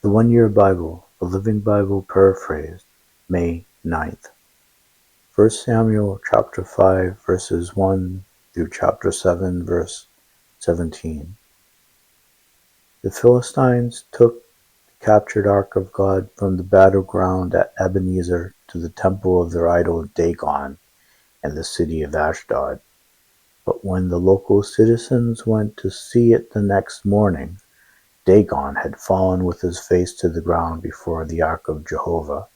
The One Year Bible, the Living Bible Paraphrased, May 9th. 1 Samuel chapter 5 verses 1 through chapter 7 verse 17. The Philistines took the captured Ark of God from the battleground at Ebenezer to the temple of their idol Dagon and the city of Ashdod. But when the local citizens went to see it the next morning, Dagon had fallen with his face to the ground before the Ark of Jehovah.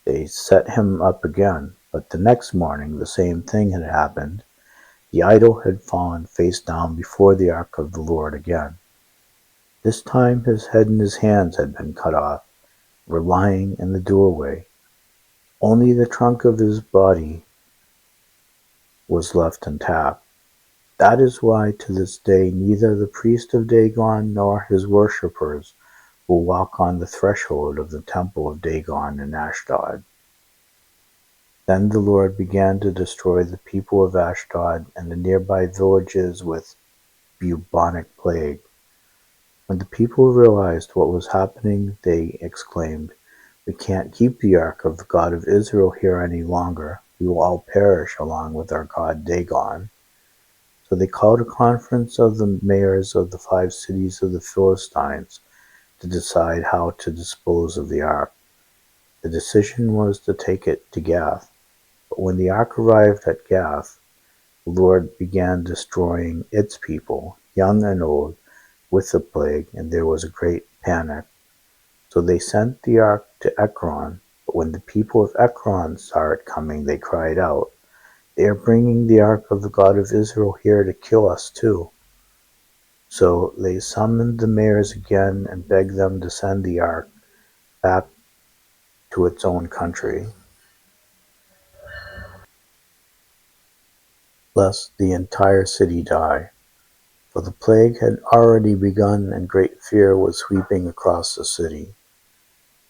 They set him up again, but the next morning the same thing had happened. The idol had fallen face down before the Ark of the Lord again. This time his head and his hands had been cut off, were lying in the doorway. Only the trunk of his body was left intact. That is why to this day neither the priest of Dagon nor his worshippers will walk on the threshold of the temple of Dagon in Ashdod. Then the Lord began to destroy the people of Ashdod and the nearby villages with bubonic plague. When the people realized what was happening, they exclaimed, "We can't keep the ark of the God of Israel here any longer. We will all perish along with our god Dagon." So they called a conference of the mayors of the 5 cities of the Philistines to decide how to dispose of the ark. The decision was to take it to Gath. But when the ark arrived at Gath, the Lord began destroying its people, young and old, with the plague, and there was a great panic. So they sent the ark to Ekron, but when the people of Ekron saw it coming, they cried out, "They are bringing the ark of the God of Israel here to kill us too." So they summoned the mayors again and begged them to send the ark back to its own country, lest the entire city die. For the plague had already begun and great fear was sweeping across the city.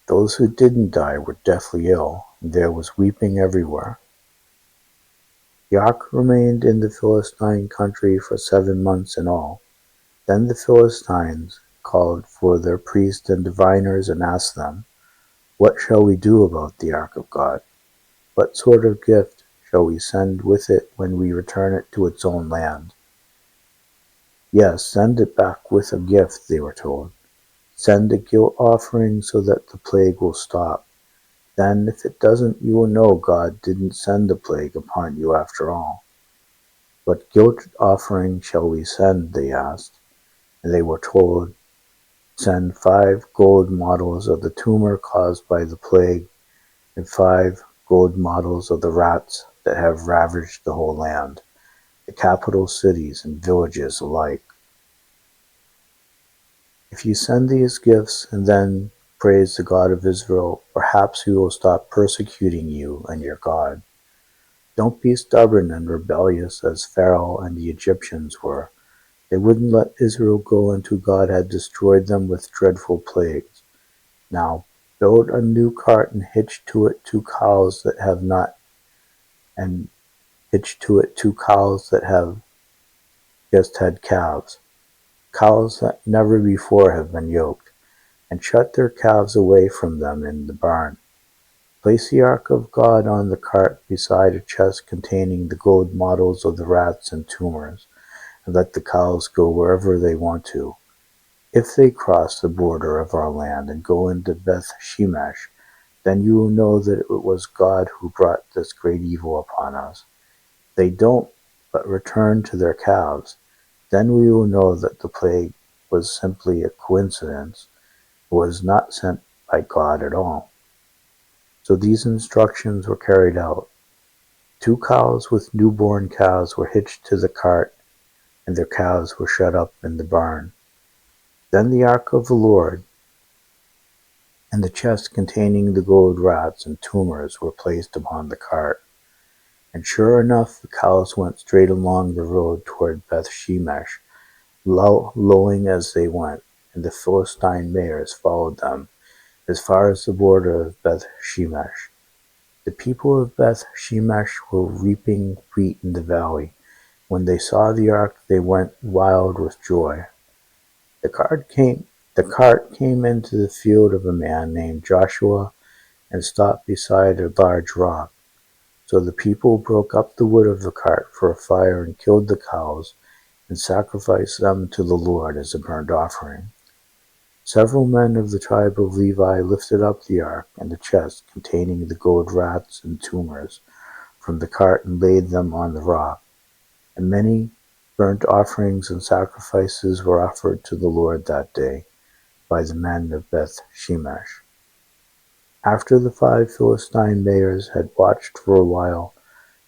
Those who didn't die were deathly ill, and there was weeping everywhere. The ark remained in the Philistine country for 7 months in all. Then the Philistines called for their priests and diviners and asked them, "What shall we do about the ark of God? What sort of gift shall we send with it when we return it to its own land?" "Yes, send it back with a gift," they were told. "Send a guilt offering so that the plague will stop. Then, if it doesn't, you will know God didn't send the plague upon you after all." "What guilt offering shall we send?" they asked. And they were told, "Send 5 gold models of the tumor caused by the plague, and 5 gold models of the rats that have ravaged the whole land, the capital cities and villages alike. If you send these gifts and then praise the God of Israel, perhaps he will stop persecuting you and your God. Don't be stubborn and rebellious as Pharaoh and the Egyptians were. They wouldn't let Israel go until God had destroyed them with dreadful plagues. Now build a new cart and hitch to it 2 cows that have just had calves, cows that never before have been yoked, and shut their calves away from them in the barn. Place the ark of God on the cart beside a chest containing the gold models of the rats and tumors, and let the cows go wherever they want to. If they cross the border of our land and go into Beth Shemesh, then you will know that it was God who brought this great evil upon us. If they don't, but return to their calves, then we will know that the plague was simply a coincidence, was not sent by God at all." So these instructions were carried out. 2 cows with newborn calves were hitched to the cart, and their calves were shut up in the barn. Then the ark of the Lord and the chest containing the gold rats and tumors were placed upon the cart. And sure enough, the cows went straight along the road toward Beth Shemesh, lowing as they went, and the Philistine mayors followed them as far as the border of Beth Shemesh. The people of Beth Shemesh were reaping wheat in the valley. When they saw the ark, they went wild with joy. The The cart came into the field of a man named Joshua and stopped beside a large rock. So the people broke up the wood of the cart for a fire and killed the cows and sacrificed them to the Lord as a burnt offering. Several men of the tribe of Levi lifted up the ark and the chest containing the gold rats and tumors from the cart and laid them on the rock. And many burnt offerings and sacrifices were offered to the Lord that day by the men of Beth Shemesh. After the 5 Philistine mayors had watched for a while,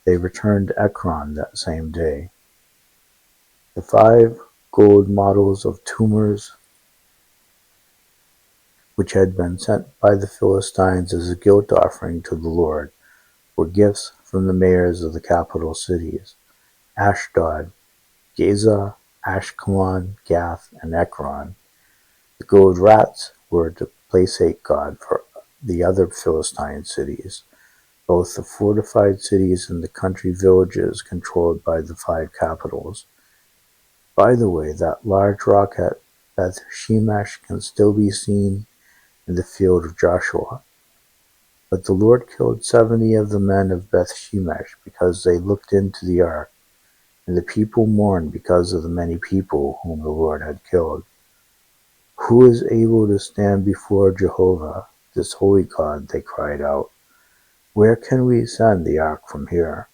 they returned to Ekron that same day. The 5 gold models of tumors which had been sent by the Philistines as a guilt offering to the Lord were gifts from the mayors of the capital cities, Ashdod, Gaza, Ashkelon, Gath, and Ekron. The gold rats were to placate God for the other Philistine cities, both the fortified cities and the country villages controlled by the 5 capitals. By the way, that large rock at Beth Shemesh can still be seen in the field of Joshua. But the Lord killed 70 of the men of Beth Shemesh because they looked into the ark, and the people mourned because of the many people whom the Lord had killed. Who is able to stand before Jehovah, this holy God? They cried out. Where can we send the ark from here?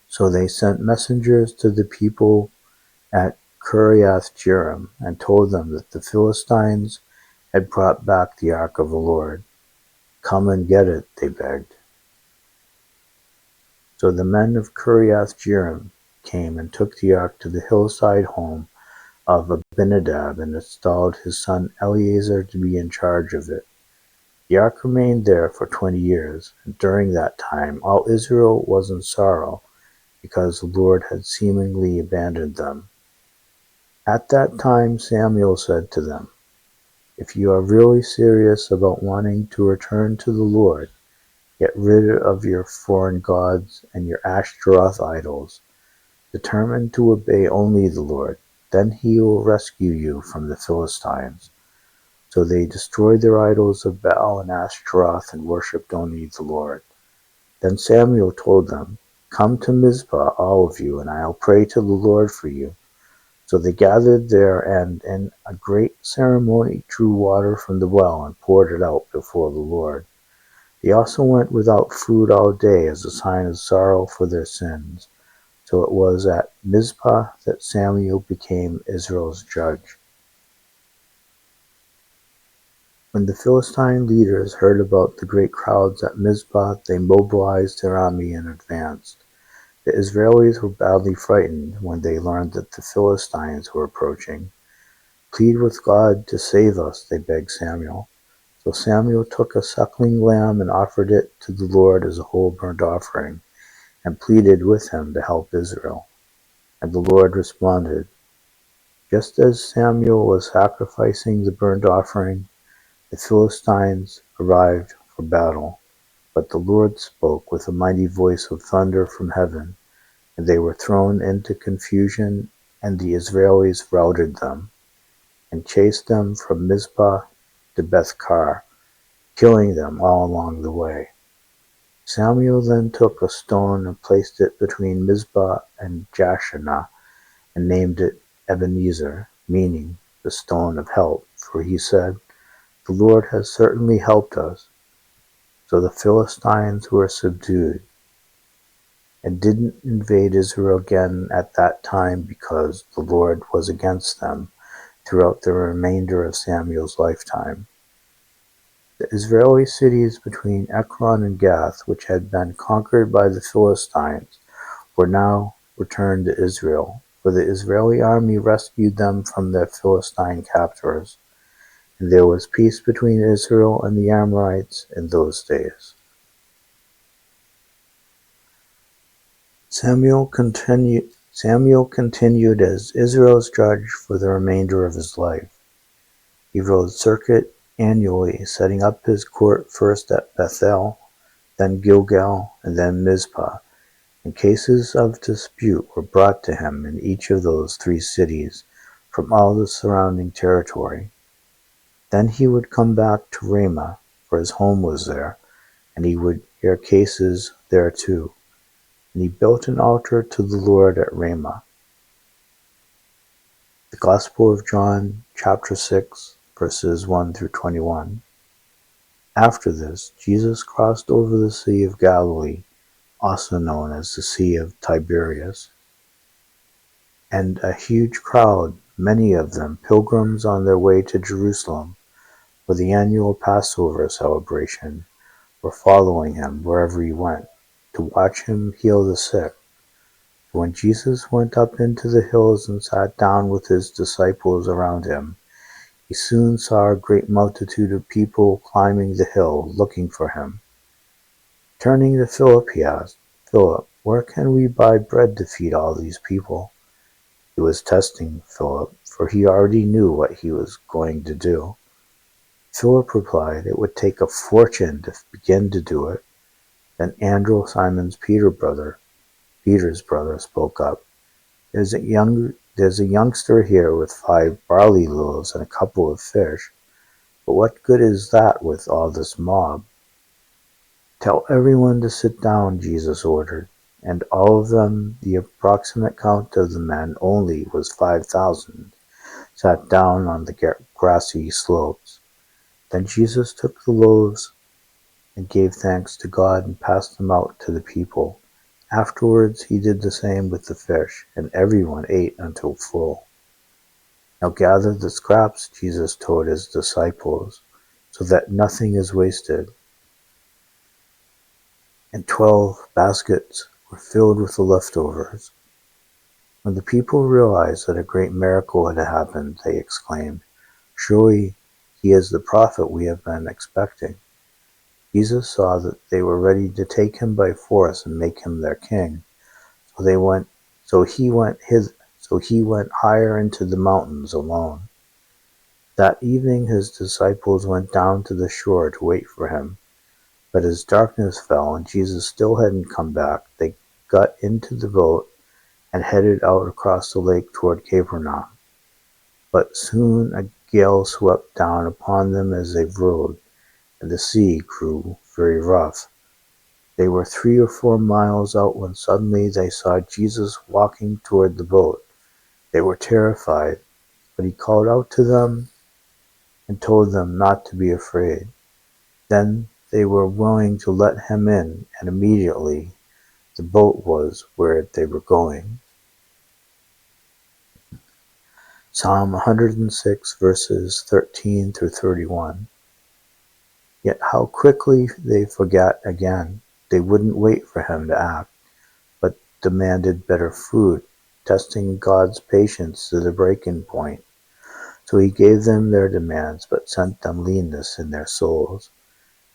So they sent messengers to the people at Kiriath-Jearim and told them that the Philistines had brought back the ark of the Lord. Come and get it, they begged. So the men of Kiriath-Jearim came and took the ark to the hillside home of Abinadab and installed his son Eleazar to be in charge of it. The ark remained there for 20 years, and during that time all Israel was in sorrow because the Lord had seemingly abandoned them. At that time Samuel said to them, If you are really serious about wanting to return to the Lord, get rid of your foreign gods and your Ashtaroth idols. Determined to obey only the Lord, then he will rescue you from the Philistines. So they destroyed their idols of Baal and Ashtaroth and worshipped only the Lord. Then Samuel told them, Come to Mizpah, all of you, and I'll pray to the Lord for you. So they gathered there and in a great ceremony drew water from the well and poured it out before the Lord. They also went without food all day as a sign of sorrow for their sins. So it was at Mizpah that Samuel became Israel's judge. When the Philistine leaders heard about the great crowds at Mizpah, they mobilized their army and advanced. The Israelis were badly frightened when they learned that the Philistines were approaching. Plead with God to save us, they begged Samuel. So Samuel took a suckling lamb and offered it to the Lord as a whole burnt offering, and pleaded with him to help Israel. And the Lord responded. Just as Samuel was sacrificing the burnt offering, the Philistines arrived for battle. But the Lord spoke with a mighty voice of thunder from heaven, and they were thrown into confusion, and the Israelis routed them, and chased them from Mizpah to Beth-kar, killing them all along the way. Samuel then took a stone and placed it between Mizpah and Jashanah, and named it Ebenezer, meaning the stone of help, for he said, The Lord has certainly helped us. So the Philistines were subdued, and didn't invade Israel again at that time because the Lord was against them throughout the remainder of Samuel's lifetime. The Israeli cities between Ekron and Gath, which had been conquered by the Philistines, were now returned to Israel, for the Israeli army rescued them from their Philistine captors, and there was peace between Israel and the Amorites in those days. Samuel continued as Israel's judge for the remainder of his life. He rode circuit annually, setting up his court first at Bethel, then Gilgal, and then Mizpah, and cases of dispute were brought to him in each of those 3 cities, from all the surrounding territory. Then he would come back to Ramah, for his home was there, and he would hear cases there too. And he built an altar to the Lord at Ramah. The Gospel of John, chapter 6, verses 1 through 21. After this, Jesus crossed over the Sea of Galilee, also known as the Sea of Tiberias, and a huge crowd, many of them pilgrims on their way to Jerusalem for the annual Passover celebration, were following him wherever he went, to watch him heal the sick. When Jesus went up into the hills and sat down with his disciples around him, he soon saw a great multitude of people climbing the hill, looking for him. Turning to Philip, he asked, "Philip, where can we buy bread to feed all these people?" He was testing Philip, for he already knew what he was going to do. Philip replied, "It would take a fortune to begin to do it." Then Andrew, Peter's brother, spoke up. There's a youngster here with 5 barley loaves and a couple of fish, but what good is that with all this mob? "Tell everyone to sit down," Jesus ordered, and all of them, the approximate count of the men only was 5,000, sat down on the grassy slopes. Then Jesus took the loaves and gave thanks to God and passed them out to the people. Afterwards he did the same with the fish, and everyone ate until full. "Now gather the scraps," Jesus told his disciples, "so that nothing is wasted." And 12 baskets were filled with the leftovers. When the people realized that a great miracle had happened, they exclaimed, "Surely he is the prophet we have been expecting." Jesus saw that they were ready to take him by force and make him their king. So he went higher into the mountains alone. That evening his disciples went down to the shore to wait for him. But as darkness fell and Jesus still hadn't come back, they got into the boat and headed out across the lake toward Capernaum. But soon a gale swept down upon them as they rowed, and the sea grew very rough. They were 3 or 4 miles out when suddenly they saw Jesus walking toward the boat. They were terrified, but he called out to them and told them not to be afraid. Then they were willing to let him in, and immediately the boat was where they were going. Psalm 106, verses 13 through 31. Yet how quickly they forgot again. They wouldn't wait for him to act, but demanded better food, testing God's patience to the breaking point. So he gave them their demands, but sent them leanness in their souls.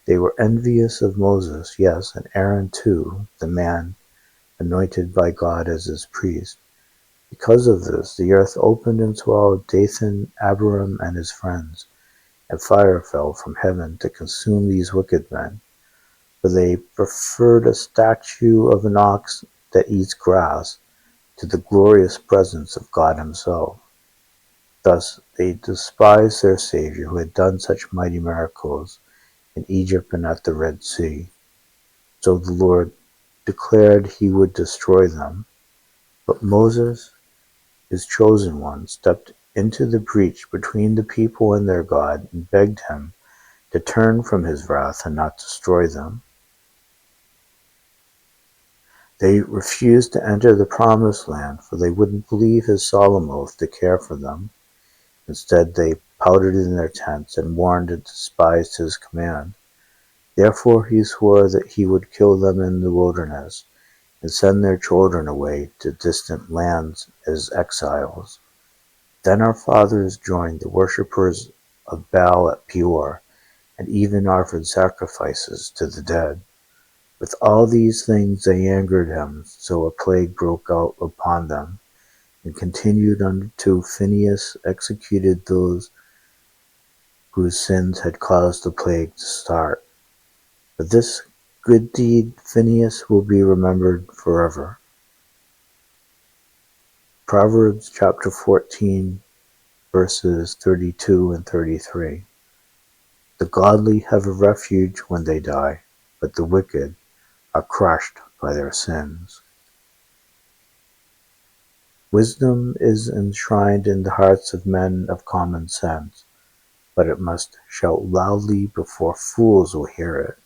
They were envious of Moses, yes, and Aaron too, the man anointed by God as his priest. Because of this, the earth opened and swallowed Dathan, Abiram, and his friends, and fire fell from heaven to consume these wicked men. For they preferred a statue of an ox that eats grass to the glorious presence of God himself. Thus they despised their Savior who had done such mighty miracles in Egypt and at the Red Sea. So the Lord declared he would destroy them. But Moses, his chosen one, stepped into the breach between the people and their God and begged him to turn from his wrath and not destroy them. They refused to enter the promised land, for they wouldn't believe his solemn oath to care for them. Instead, they pouted in their tents and warned and despised his command. Therefore he swore that he would kill them in the wilderness and send their children away to distant lands as exiles. Then our fathers joined the worshippers of Baal at Peor, and even offered sacrifices to the dead. With all these things they angered him, so a plague broke out upon them, and continued until Phinehas executed those whose sins had caused the plague to start. For this good deed Phinehas will be remembered forever. Proverbs chapter 14, verses 32 and 33. The godly have a refuge when they die, but the wicked are crushed by their sins. Wisdom is enshrined in the hearts of men of common sense, but it must shout loudly before fools will hear it.